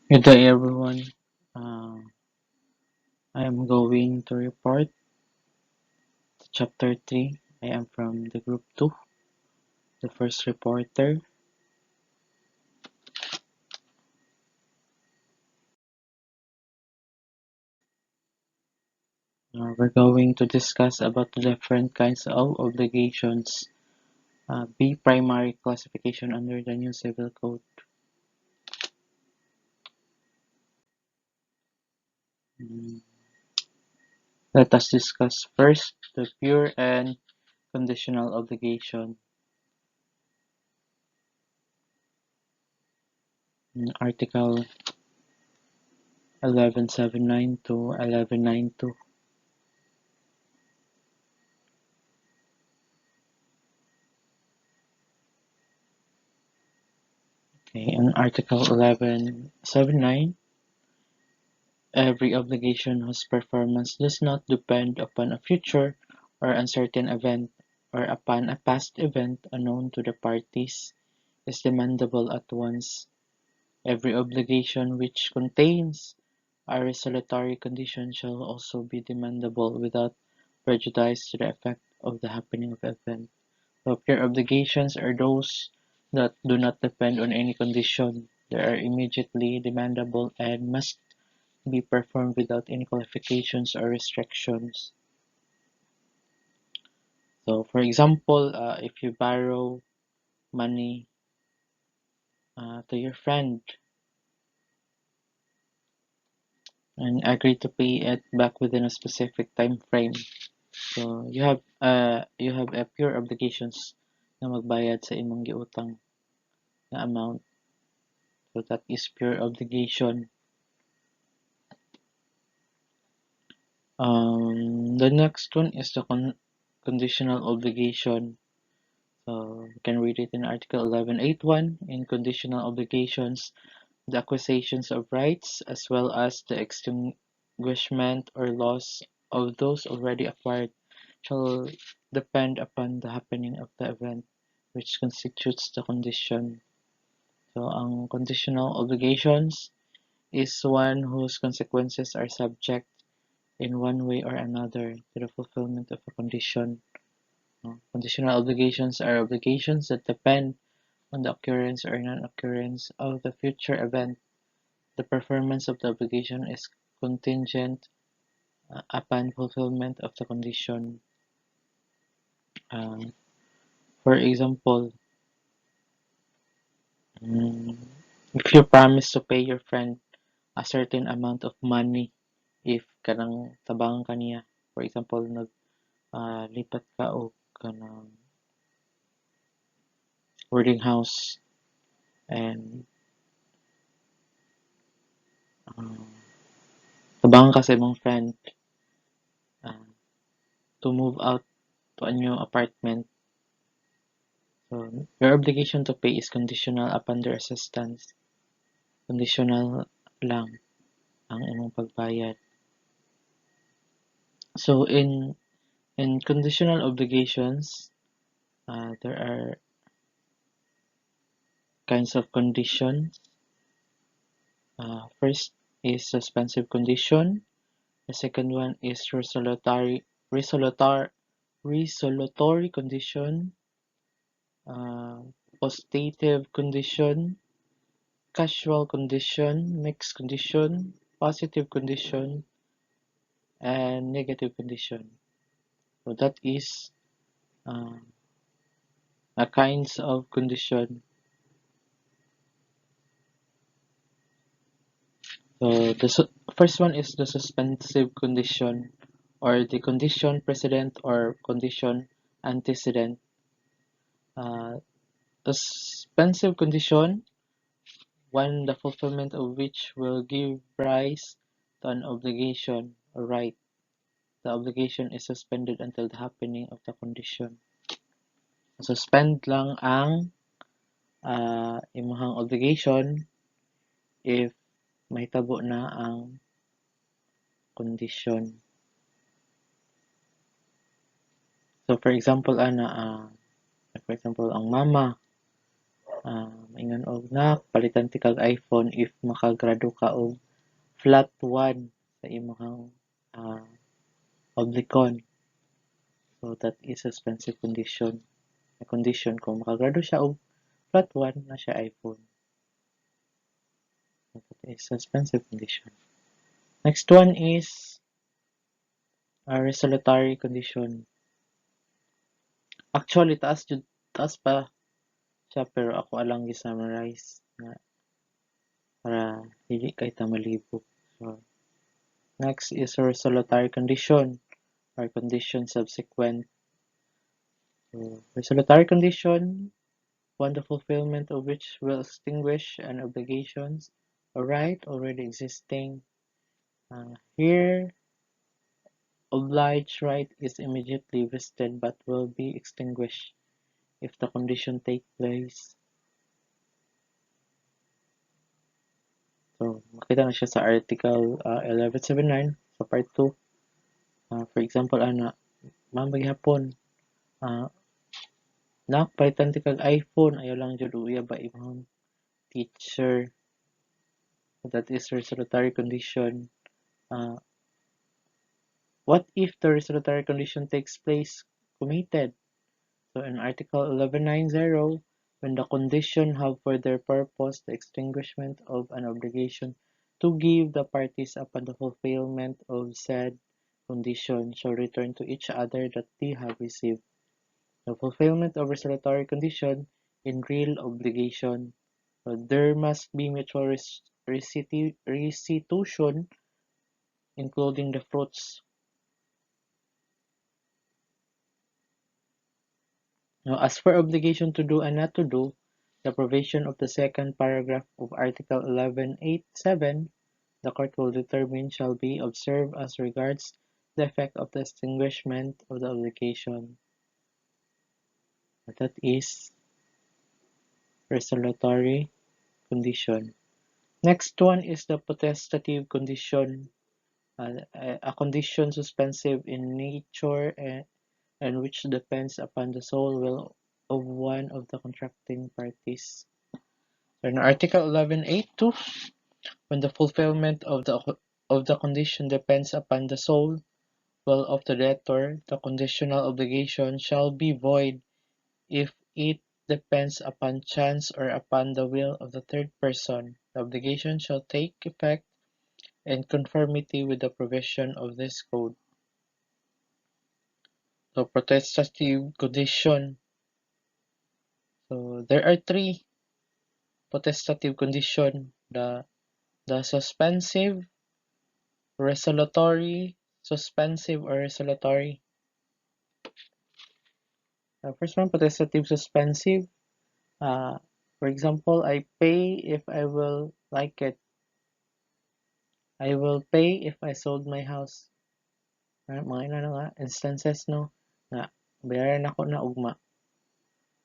Good day, everyone. I am going to report to Chapter 3. I am from the Group 2, the first reporter. We're going to discuss about the different kinds of obligations. B. Primary classification under the new Civil Code. Mm, Let us discuss first the pure and conditional obligation. Article 1179 to 1192. Okay, in Article 1179, every obligation whose performance does not depend upon a future or uncertain event, or upon a past event unknown to the parties, is demandable at once. Every obligation which contains a resolutory condition shall also be demandable without prejudice to the effect of the happening of the event. So pure obligations are those that do not depend on any condition. They are immediately demandable and must be performed without any qualifications or restrictions. So, for example, if you borrow money to your friend and agree to pay it back within a specific time frame, so you have a pure obligations na magbayad sa imong giutang na amount. So that is pure obligation. The next one is the conditional obligation. So you can read it in Article 1181. In conditional obligations, the acquisitions of rights, as well as the extinguishment or loss of those already acquired, shall depend upon the happening of the event which constitutes the condition. So, ang conditional obligations is one whose consequences are subject in one way or another to the fulfillment of a condition. Conditional obligations are obligations that depend on the occurrence or non-occurrence of the future event. The performance of the obligation is contingent upon fulfillment of the condition. Um, for example, mm, if you promise to pay your friend a certain amount of money if kanang tabangan kaniya, for example, lipat ka o kanang boarding house and uh, tabangan ka sa imong friend uh, to move out to a new apartment. So, your obligation to pay is conditional upon their assistance. Conditional lang ang imong pagbayad. So, in conditional obligations, there are kinds of conditions. First is suspensive condition. The second one is resolutory condition, uh, positive condition, casual condition, mixed condition, positive condition, and negative condition. So that is uh, a kinds of condition. So the first one is the suspensive condition, or the condition precedent or condition antecedent. The suspensive condition, one the fulfillment of which will give rise to an obligation or right. The obligation is suspended until the happening of the condition. Suspend lang ang imahang obligation if mahitabo na ang kondisyon. So for example, for example, ang mama Maingon og na palitan ti kag iPhone if makagrado ka og flat 1 sa imong oblikon. So that is suspensive condition. A condition kung makagrado siya og flat 1 na siya iPhone. So that is suspensive condition. Next one is a resolutory condition. Actually taas pa siya pero ako alang gi-summarize nga para dili kay ta malibog. So next is a resolutory condition or condition subsequent. So resolutory condition, one the fulfillment of which will extinguish an obligations or right already existing. Here obliged right is immediately vested but will be extinguished if the condition take place. So, makita na siya sa Article 1179 sa Part 2. For example, ma'am maghapon, uh, nak, palitan ti kag iPhone, ayaw lang jud uya ba imong teacher. That is resolutory condition. What if the resolutory condition takes place committed? So in Article 1190, when the condition have for their purpose the extinguishment of an obligation to give the parties upon the fulfillment of said condition shall return to each other that they have received. The fulfillment of resolutory condition in real obligation. So there must be mutual restitution, including the fruits. Now, as for obligation to do and not to do, the provision of the second paragraph of Article 1187, the court will determine shall be observed as regards the effect of the extinguishment of the obligation. That is resolutory condition. Next one is the potestative condition, a condition suspensive in nature and which depends upon the sole will of one of the contracting parties. So in Article 1182, when the fulfillment of the condition depends upon the sole will of the debtor, the conditional obligation shall be void if it depends upon chance or upon the will of the third person. The obligation shall take effect in conformity with the provision of this code. So potestative condition. So there are three potestative condition: the suspensive, resolutory, suspensive or resolutory. First one, potestative suspensive. Uh, for example, I pay if I will like it. I will pay if I sold my house. Mga ina na nga, instances no, na bayaran ako na ugma.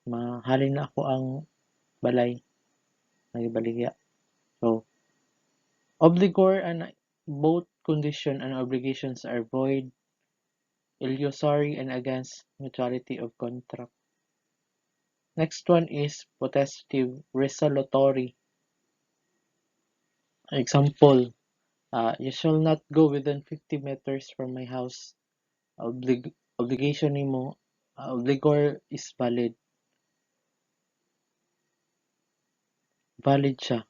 Mahalin na ako ang balay. Nagibaligya. So, obligor and both condition and obligations are void, illusory, and against mutuality of contract. Next one is potestative resolutory. Example, you shall not go within 50 meters from my house. Obligation nimo, obligor is valid. Valid siya.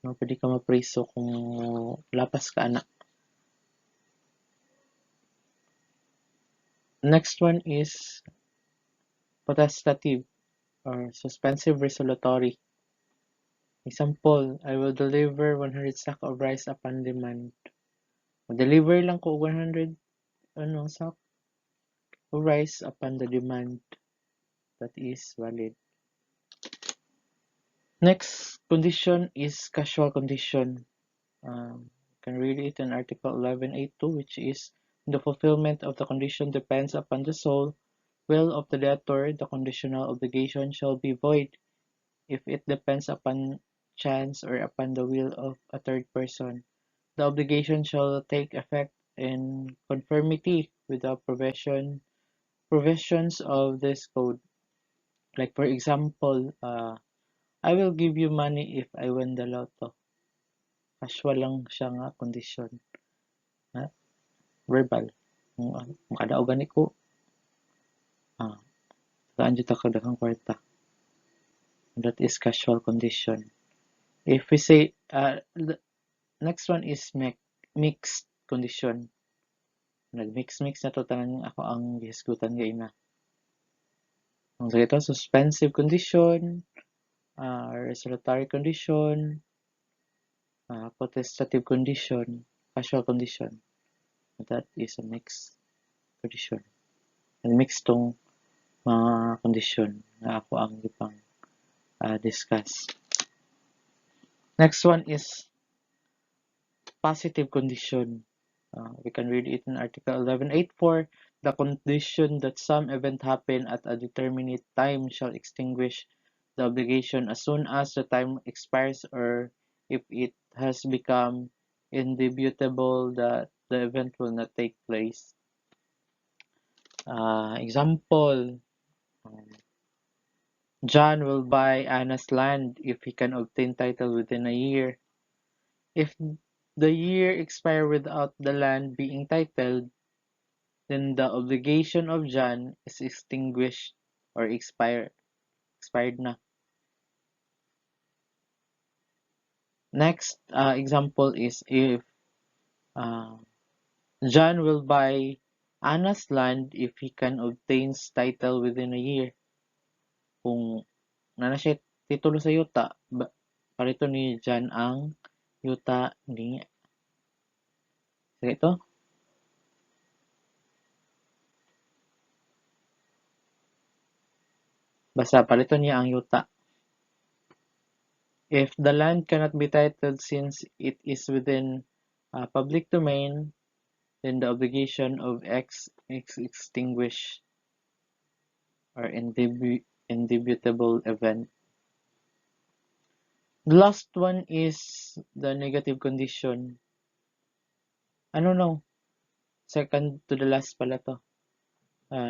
No, pwede ka mapreso kung lapas ka anak. Next one is potestative or suspensive resolutory. Example, I will deliver 100 sack of rice upon demand. Deliver lang ko 100 sack of rice upon the demand. That is valid. Next condition is casual condition. Can read it in Article 1182, which is the fulfillment of the condition depends upon the sole will of the debtor. The conditional obligation shall be void if it depends upon chance or upon the will of a third person. The obligation shall take effect in conformity with the provisions of this code. Like for example, I will give you money if I win the lotto. Casual lang siya nga kondisyon. Ha? Verbal. Makadaog gani ko. Saan dito ka daghang kwarta. That is casual condition. If we say, the next one is mixed condition. Nag-mix na to tanan ako ang gihisgutan nga ina. Ang sa ito, suspensive condition, resolutory condition, potestative condition, casual condition. That is a mixed condition. And mixed tong mga condition na ako ang ipang discuss. Next one is positive condition. We can read it in Article 11.8.4. The condition that some event happen at a determinate time shall extinguish the obligation as soon as the time expires, or if it has become indubitable that the event will not take place. Example, John will buy Anna's land if he can obtain title within a year. If the year expires without the land being titled, then the obligation of John is extinguished or expired na. Next example is if John will buy Anna's land if he can obtain title within a year. Kung nana siya titulo sa yuta, parito ni John ang yuta ni ito. Basta palito niya ang yuta. If the land cannot be titled since it is within public domain, then the obligation of X is extinguished or indubitable event. The last one is the negative condition. No. Second to the last pala to.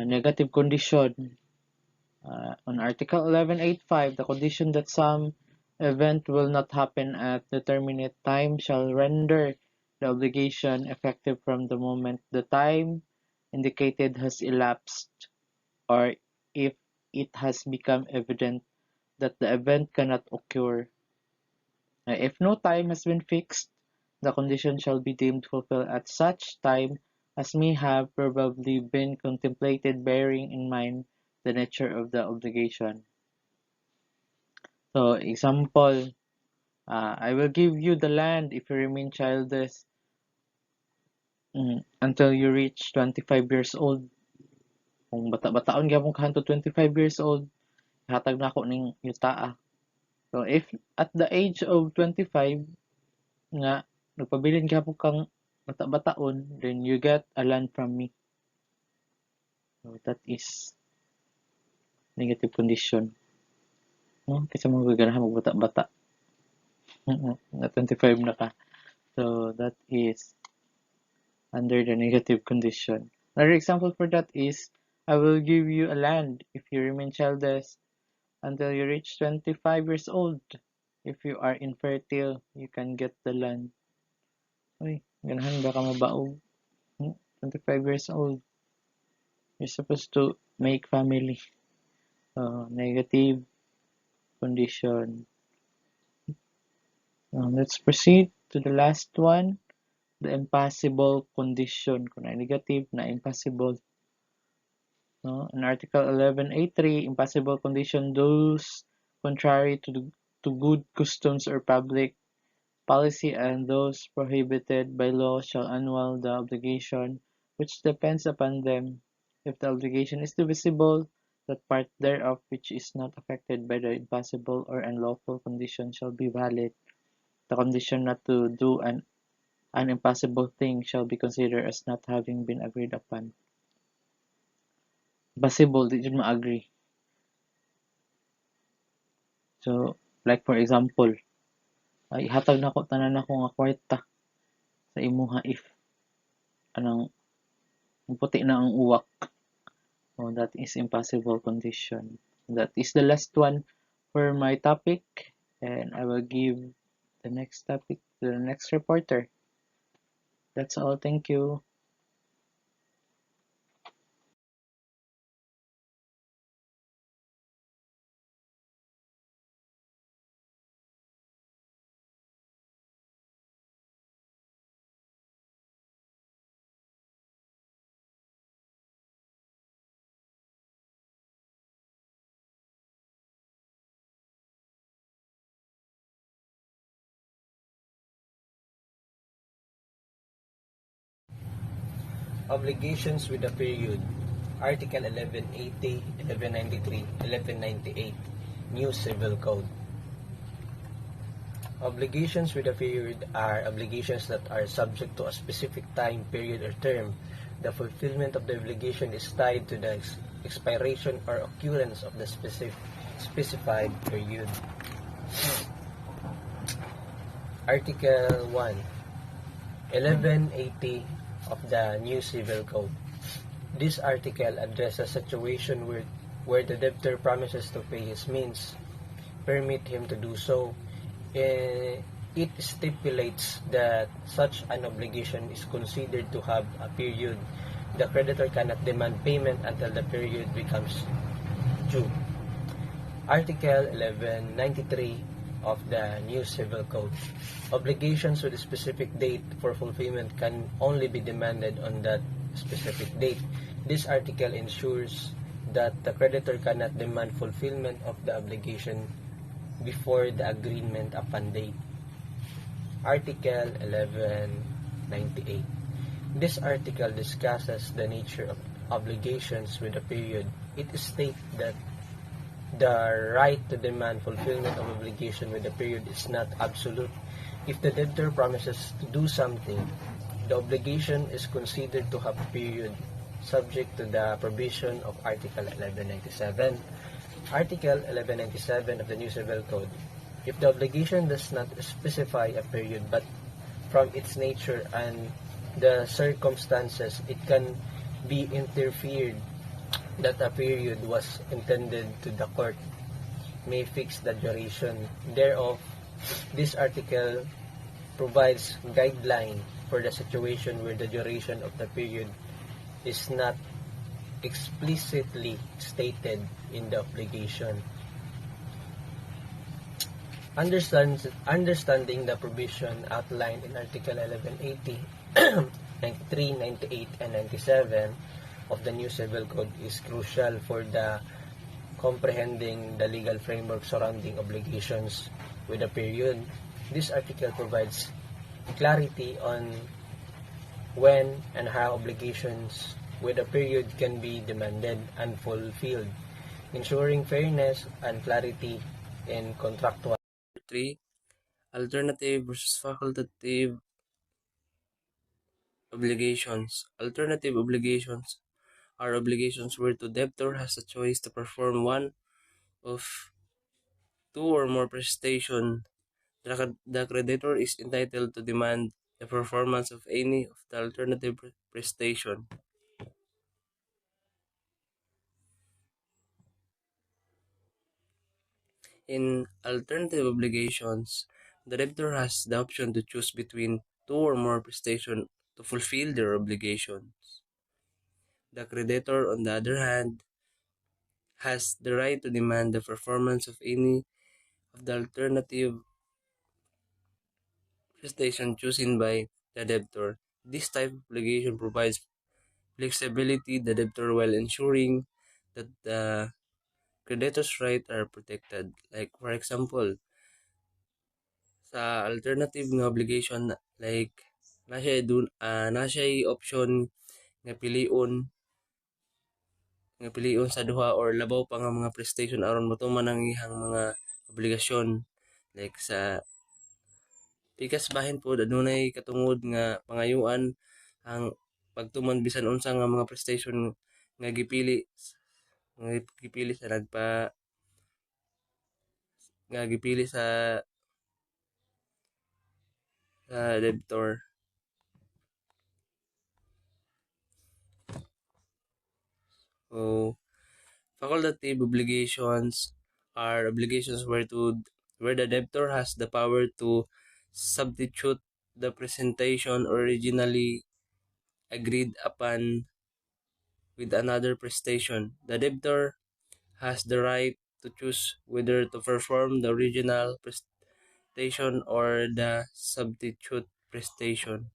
Negative condition. On Article 11.8.5, the condition that some event will not happen at determinate time shall render the obligation effective from the moment the time indicated has elapsed, or if it has become evident that the event cannot occur. If no time has been fixed, the condition shall be deemed fulfilled at such time as may have probably been contemplated, bearing in mind the nature of the obligation. So, example, I will give you the land if you remain childless until you reach 25 years old. Kung bata-bataon gyapon ka to 25 years old, hatag na ako ning yuta. So, if at the age of 25 nga nagpabilin gyapon kang bata-bataon, then you get a land from me. So, that is negative condition. No? Kasi mo gaganahan magbata-bata. Na 25 na ka. So, that is under the negative condition. Another example for that is, I will give you a land if you remain childless until you reach 25 years old. If you are infertile, you can get the land. Uy, ganahan ba ka mabaog? 25 years old. You're supposed to make family. Negative condition. Let's proceed to the last one, the impossible condition. Kung na negative, na impossible. In Article 11.8.3, impossible condition, those contrary to good customs or public policy and those prohibited by law shall annul the obligation which depends upon them. If the obligation is divisible, that part thereof which is not affected by the impossible or unlawful condition shall be valid. The condition not to do an impossible thing shall be considered as not having been agreed upon. Possible, di jud ma-agree. So, like for example, ihatag na ko tanan ako nga kwarta sa imuha if anang puti na ang uwak. So, that is impossible condition. That is the last one for my topic, and I will give the next topic to the next reporter. That's all. Thank you. Obligations with a period. Article 1180, 1193, 1198. New Civil Code. Obligations with a period are obligations that are subject to a specific time, period, or term. The fulfillment of the obligation is tied to the expiration or occurrence of the specified period. Article 1, 1180 of the New Civil Code. This article addresses a situation where the debtor promises to pay his means, permit him to do so. It stipulates that such an obligation is considered to have a period. The creditor cannot demand payment until the period becomes due. Article 1193 of the New Civil Code. Obligations with a specific date for fulfillment can only be demanded on that specific date. This article ensures that the creditor cannot demand fulfillment of the obligation before the agreement upon date. Article 1198. This article discusses the nature of obligations with a period. It states that the right to demand fulfillment of obligation with a period is not absolute. If the debtor promises to do something, the obligation is considered to have a period subject to the provision of Article 1197. Article 1197 of the New Civil Code. If the obligation does not specify a period, but from its nature and the circumstances, it can be interfered that a period was intended to, the court may fix the duration thereof. This article provides guideline for the situation where the duration of the period is not explicitly stated in the obligation. Understanding the provision outlined in Article 1180, 93, 98, and 97 of the New Civil Code is crucial for the comprehending the legal framework surrounding obligations with a period. This article provides clarity on when and how obligations with a period can be demanded and fulfilled, ensuring fairness and clarity in contractual. 3. Alternative versus facultative obligations. Alternative obligations are obligations where the debtor has a choice to perform one of two or more prestations. The creditor is entitled to demand the performance of any of the alternative prestation. In alternative obligations, the debtor has the option to choose between two or more prestations to fulfill their obligations. The creditor, on the other hand, has the right to demand the performance of any of the alternative prestation chosen by the debtor. This type of obligation provides flexibility the debtor while ensuring that the creditor's rights are protected. Like for example, sa alternative nga obligation like na siya option nga pilion sa duha or labaw pa nga mga prestation aron matuman ang ihang mga obligasyon like sa pikas bahin po adunay katungod nga pangayuan ang pagtuman bisan unsa nga mga prestation nga gipili sa debtor. So Facultative obligations are obligations where the debtor has the power to substitute the presentation originally agreed upon with another prestation. The debtor has the right to choose whether to perform the original prestation or the substitute prestation.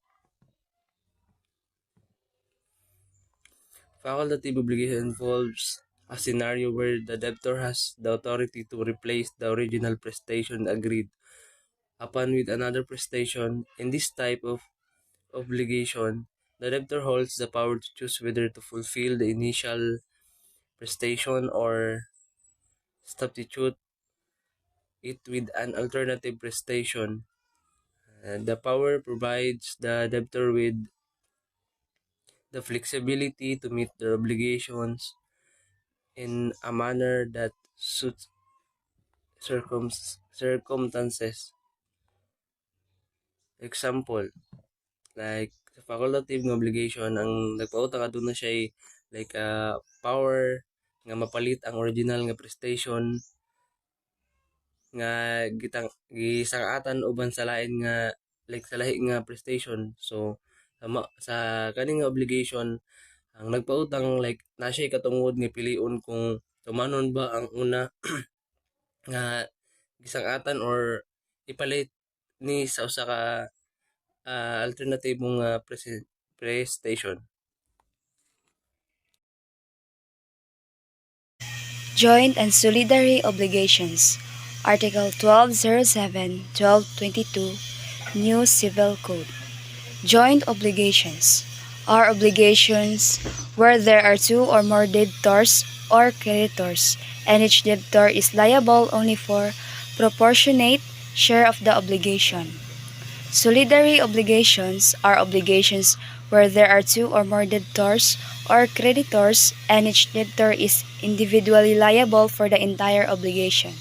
Facultative obligation involves a scenario where the debtor has the authority to replace the original prestation agreed upon with another prestation. In this type of obligation, the debtor holds the power to choose whether to fulfill the initial prestation or substitute it with an alternative prestation. The power provides the debtor with the flexibility to meet their obligations in a manner that suits circumstances. Example, like sa facultative nga obligation, ang nagpautang aduna siya like power nga mapalit ang original nga prestation nga gisangatan uban sa lain nga like sa lahi nga prestation. So sa kaning nga obligation, ang nagpautang like na siya katungod nga piliun kung tumanon ba ang una nga gisangatan or ipalit ni sa usa ka alternatibong prestation. Joint and Solidary Obligations, Article 1207, 1222, New Civil Code. Joint obligations are obligations where there are two or more debtors or creditors, and each debtor is liable only for proportionate share of the obligation. Solidary obligations are obligations where there are two or more debtors or creditors, and each debtor is individually liable for the entire obligation.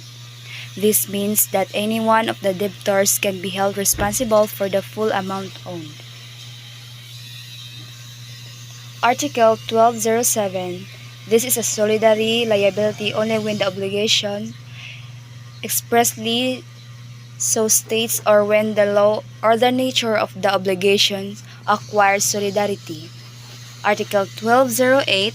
This means that any one of the debtors can be held responsible for the full amount owed. Article 1207. This is a solidary liability only when the obligation expressly so states or when the law or the nature of the obligation acquires solidarity. Article 1208.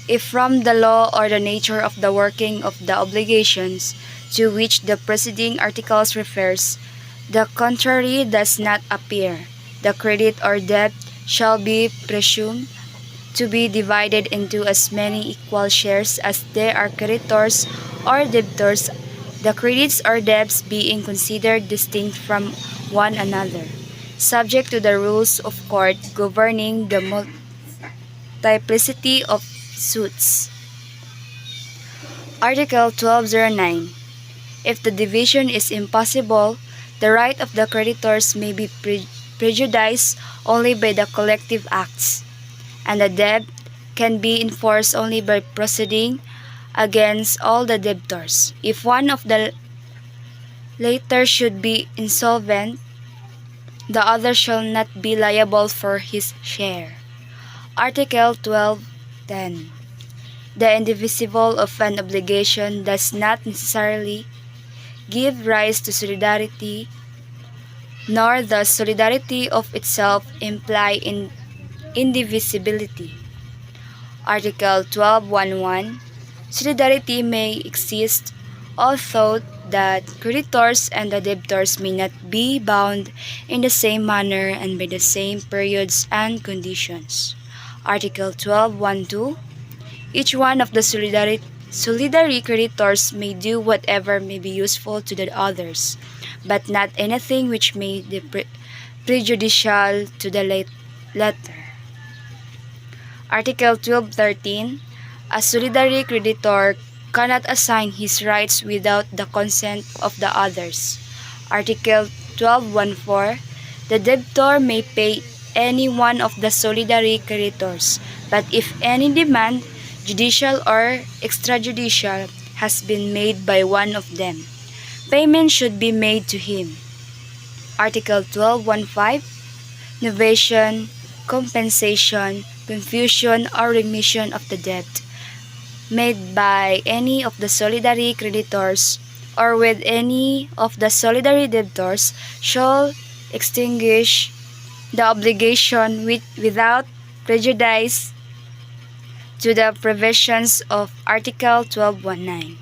If from the law or the nature of the working of the obligations to which the preceding articles refers, the contrary does not appear, the credit or debt shall be presumed to be divided into as many equal shares as there are creditors or debtors, the credits or debts being considered distinct from one another, subject to the rules of court governing the multiplicity of suits. Article 1209. If the division is impossible, the right of the creditors may be prejudiced only by the collective acts, and the debt can be enforced only by proceeding against all the debtors. If one of the latter should be insolvent, the other shall not be liable for his share. Article 1210. The indivisible of an obligation does not necessarily give rise to solidarity, nor does solidarity of itself imply indivisibility. Article 1211. Solidarity may exist, although that creditors and the debtors may not be bound in the same manner and by the same periods and conditions. Article 1212. Each one of the solidary creditors may do whatever may be useful to the others, but not anything which may be prejudicial to the latter. Article 1213. A solidary creditor cannot assign his rights without the consent of the others. Article 1214. The debtor may pay any one of the solidary creditors, but if any demand, judicial or extrajudicial, has been made by one of them, payment should be made to him. Article 1215. Novation, compensation, confusion, or remission of the debt made by any of the solidary creditors or with any of the solidary debtors shall extinguish the obligation without prejudice to the provisions of Article 1219.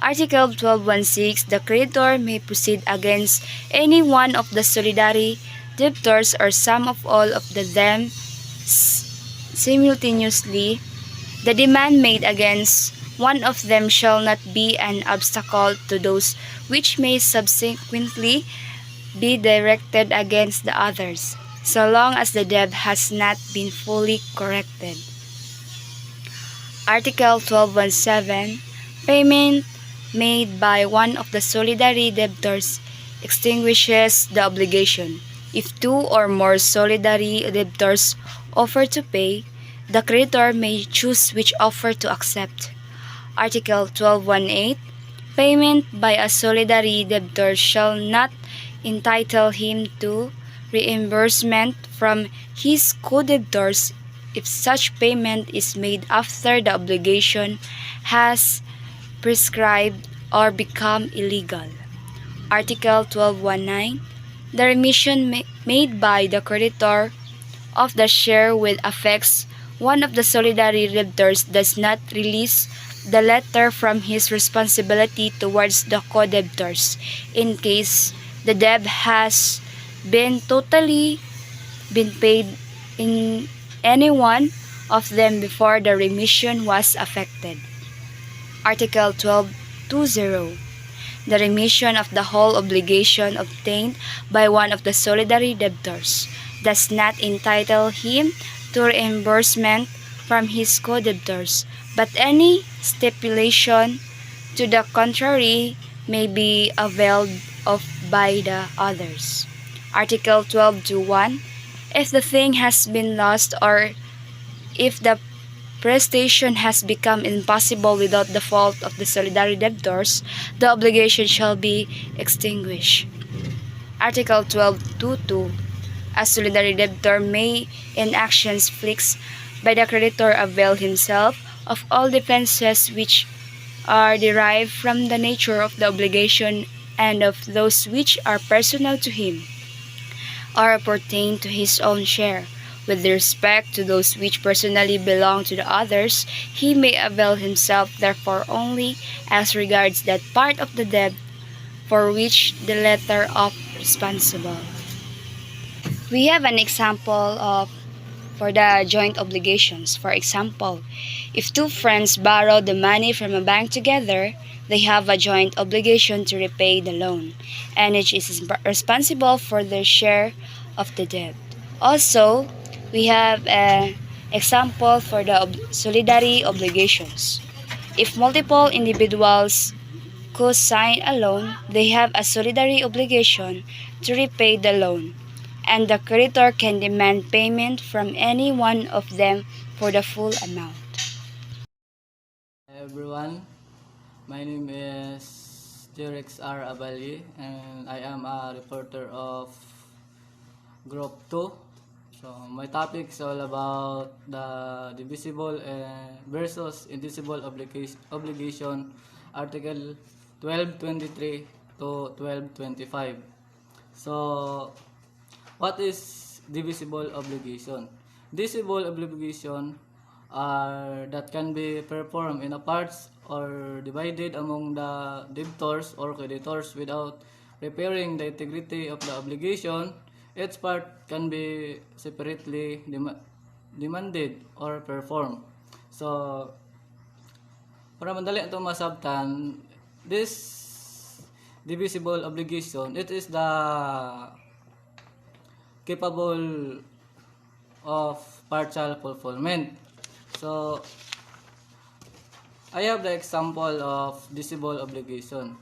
Article 1216, the creditor may proceed against any one of the solidary debtors or some of all of them simultaneously. The demand made against one of them shall not be an obstacle to those which may subsequently be directed against the others, so long as the debt has not been fully corrected. Article 1217. Payment made by one of the solidary debtors extinguishes the obligation. If two or more solidary debtors offer to pay, the creditor may choose which offer to accept. Article 1218. Payment by a solidary debtor shall not entitle him to reimbursement from his co-debtors if such payment is made after the obligation has prescribed or become illegal. Article 1219. The remission made by the creditor of the share which affects one of the solidary debtors does not release the latter from his responsibility towards the co-debtors in case the debt has totally been paid in any one of them before the remission was effected. Article 1220. The remission of the whole obligation obtained by one of the solidary debtors does not entitle him to reimbursement from his co-debtors, but any stipulation to the contrary may be availed of by the others. Article 1221. If the thing has been lost or if the prestation has become impossible without the fault of the solidary debtors, the obligation shall be extinguished. Article 1222. A solidary debtor may, in actions fixed by the creditor, avail himself of all defenses which are derived from the nature of the obligation and of those which are personal to him or pertain to his own share. With respect to those which personally belong to the others, he may avail himself therefore only as regards that part of the debt for which the letter of responsible. We have an example of for the joint obligations. For example, if two friends borrow the money from a bank together, they have a joint obligation to repay the loan, and each is responsible for their share of the debt. Also, we have an example for the solidary obligations. If multiple individuals co-sign a loan, they have a solidary obligation to repay the loan, and the creditor can demand payment from any one of them for the full amount. Hi everyone, my name is Jerex R. Abali and I am a reporter of Group 2. So my topic is all about the divisible versus indivisible obligation, Article 1223 to 1225. So what is divisible obligation? Divisible obligation are that can be performed in a parts or divided among the debtors or creditors without repairing the integrity of the obligation. Each part can be separately demanded or performed. So, para madali ito masabtan, this divisible obligation, it is the capable of partial fulfillment. So, I have the example of divisible obligation.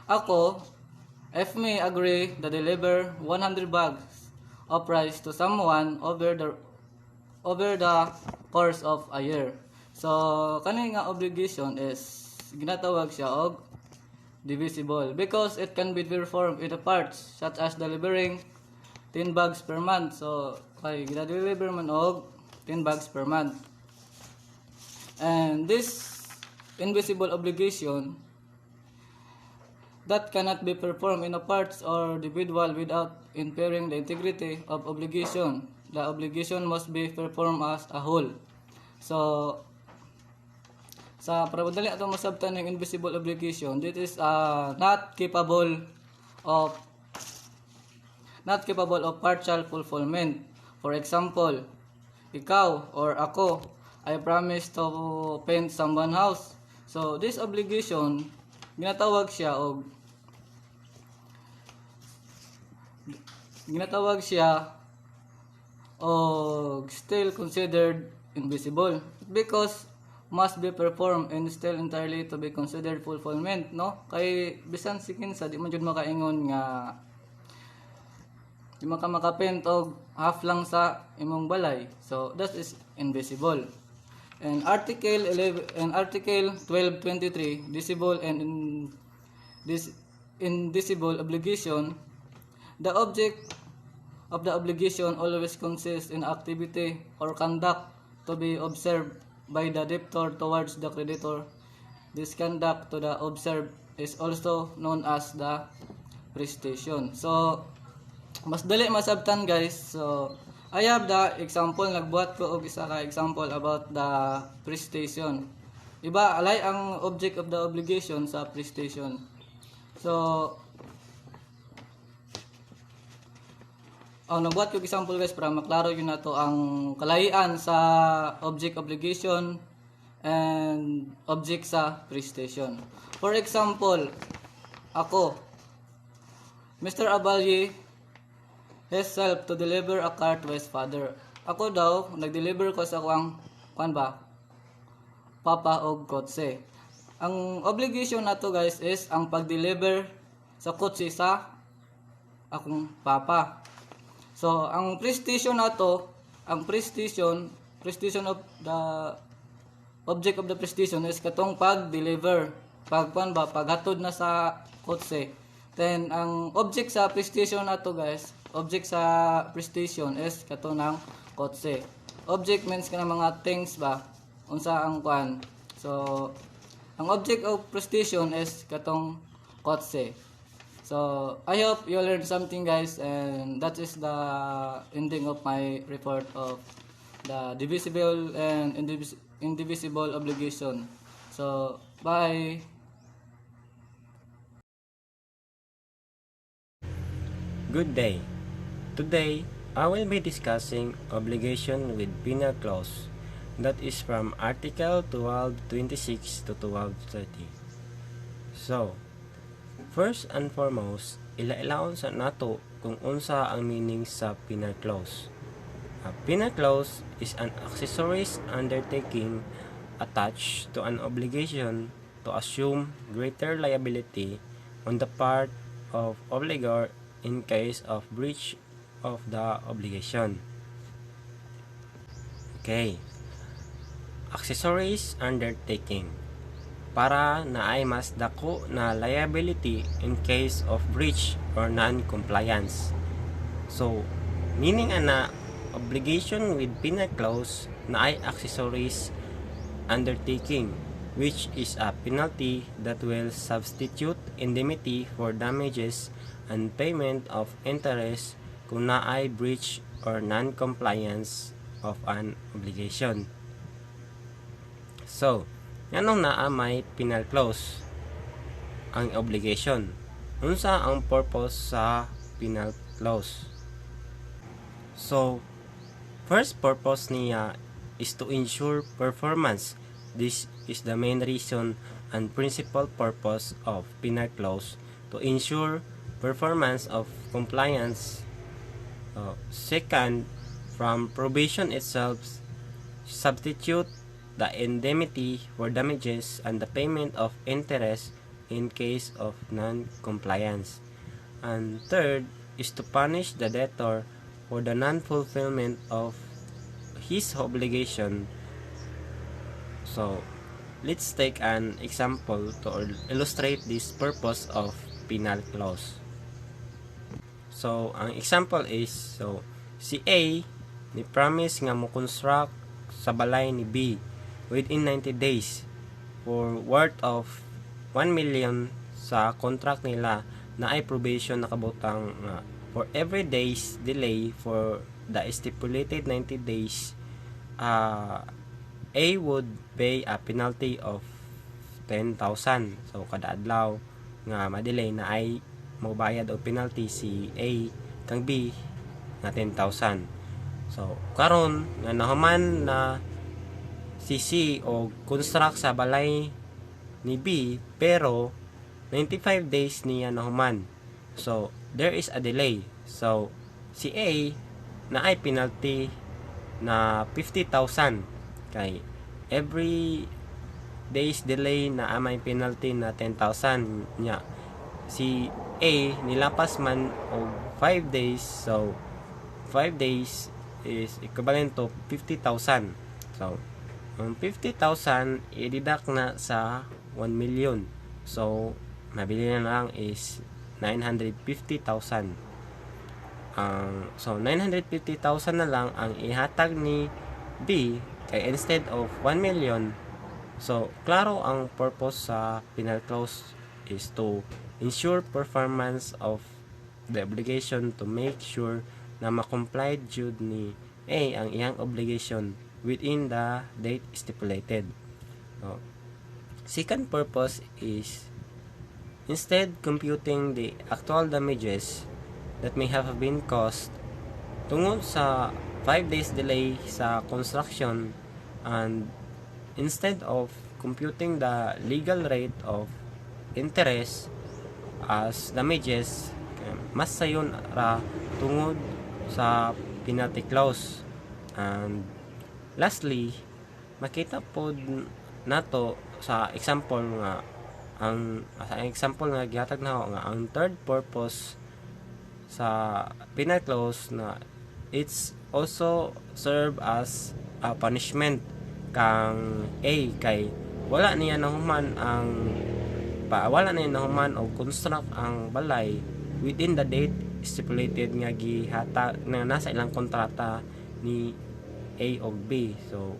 Ako, if may agree to deliver 100 bags of rice to someone over the course of a year. So, kani nga obligation is ginatawag siya og divisible because it can be performed in the parts such as delivering 10 bags per month. So, kay gina-deliver man og 10 bags per month. And this invisible obligation that cannot be performed in a parts or individual without impairing the integrity of obligation. The obligation must be performed as a whole. So, sa para madali ato masabtan ng invisible obligation, this is of not capable of partial fulfillment. For example, ikaw or ako, I promise to paint someone house. So, this obligation, ginatawag siya o still considered invisible because must be performed and still entirely to be considered fulfillment, no? Kay bisan si kinsa di man jud makaingon nga di man ka makapaint og half lang sa imong balay. So that is invisible. And Article 1223, visible and this indivisible obligation, the object of the obligation always consists in activity or conduct to be observed by the debtor towards the creditor. This conduct to the observed is also known as the prestation. So, mas dali masabtan guys. So, I have the example. Nagbuhat ko og isa ka example about the prestation. Iba, alay ang object of the obligation sa prestation. So, nagbuhat ko example guys para maklaro yun na to ang kalahian sa object obligation and object sa prestation. For example, ako, Mr. Abalye has helped to deliver a car to his father. Ako daw, nag-deliver ko sa papa og kotse. Ang obligation nato guys is ang pag-deliver sa kotse sa akong papa. So, ang prestation nato, prestation of the object of the prestation is katong pag-deliver. Paghatod na sa kotse. Then, ang object sa prestation nato guys, object sa prestation is katong ng kotse. Object means ka mga things ba? Unsa ang kwan. So, ang object of prestation is katong kotse. So, I hope you learned something guys, and that is the ending of my report of the divisible and indivisible obligation. So, bye! Good day. Today, I will be discussing obligation with penal clause. That is from Article 1226 to 1230. So, first and foremost, ilaon sa nato kung unsa ang meaning sa penal clause. A penal clause is an accessories undertaking attached to an obligation to assume greater liability on the part of obligor in case of breach of the obligation. Okay. Accessories undertaking para naay mas dako na liability in case of breach or non-compliance. So, meaning ana, obligation with penal clause naay accessories undertaking, which is a penalty that will substitute indemnity for damages and payment of interest kung naay breach or non-compliance of an obligation. So, anong naa may penal clause? Ang obligation. Unsa ang purpose sa penal clause? So, first purpose niya is to ensure performance. This is the main reason and principal purpose of penal clause, to ensure performance of compliance. Second, from probation itself, substitute the indemnity for damages and the payment of interest in case of non-compliance. And third is to punish the debtor for the non-fulfillment of his obligation. So, let's take an example to illustrate this purpose of penal clause. So, ang example is, si A ni promise nga mo construct sa balay ni B. within 90 days for worth of 1 million sa contract nila na ay probation nakabutang for every days delay for the stipulated 90 days, A would pay a penalty of 10,000. So kada adlaw nga ma-delay na ay mobayad og penalty si A kang B nga 10,000. So karon nga nahuman na si C o construct sa balay ni B pero 95 days niya nahuman. So there is a delay. So si A na ay penalty na 50,000 kay every days delay na may penalty na 10,000 nya. Si A nilapas man og 5 days, so 5 days is equivalent to 50,000. So ang 50,000 i-deduct na sa 1 million. So mabili na lang is 950,000. So 950,000 na lang ang ihatag ni B kay instead of 1 million. So klaro ang purpose sa penal clause is to ensure performance of the obligation, to make sure na ma-comply jud ni A ang iyang obligation within the date stipulated. So, second purpose is instead computing the actual damages that may have been caused tungod sa 5 days delay sa construction, and instead of computing the legal rate of interest as damages, mas sayon ra tungod sa penalty clause. And lastly, makita pod nato sa example nga gihatag na nga ang third purpose sa penal clause na it's also serve as a punishment kang A kay wala niya nahuman og construct ang balay within the date stipulated nga gihata na nasa ilang kontrata ni A o B. So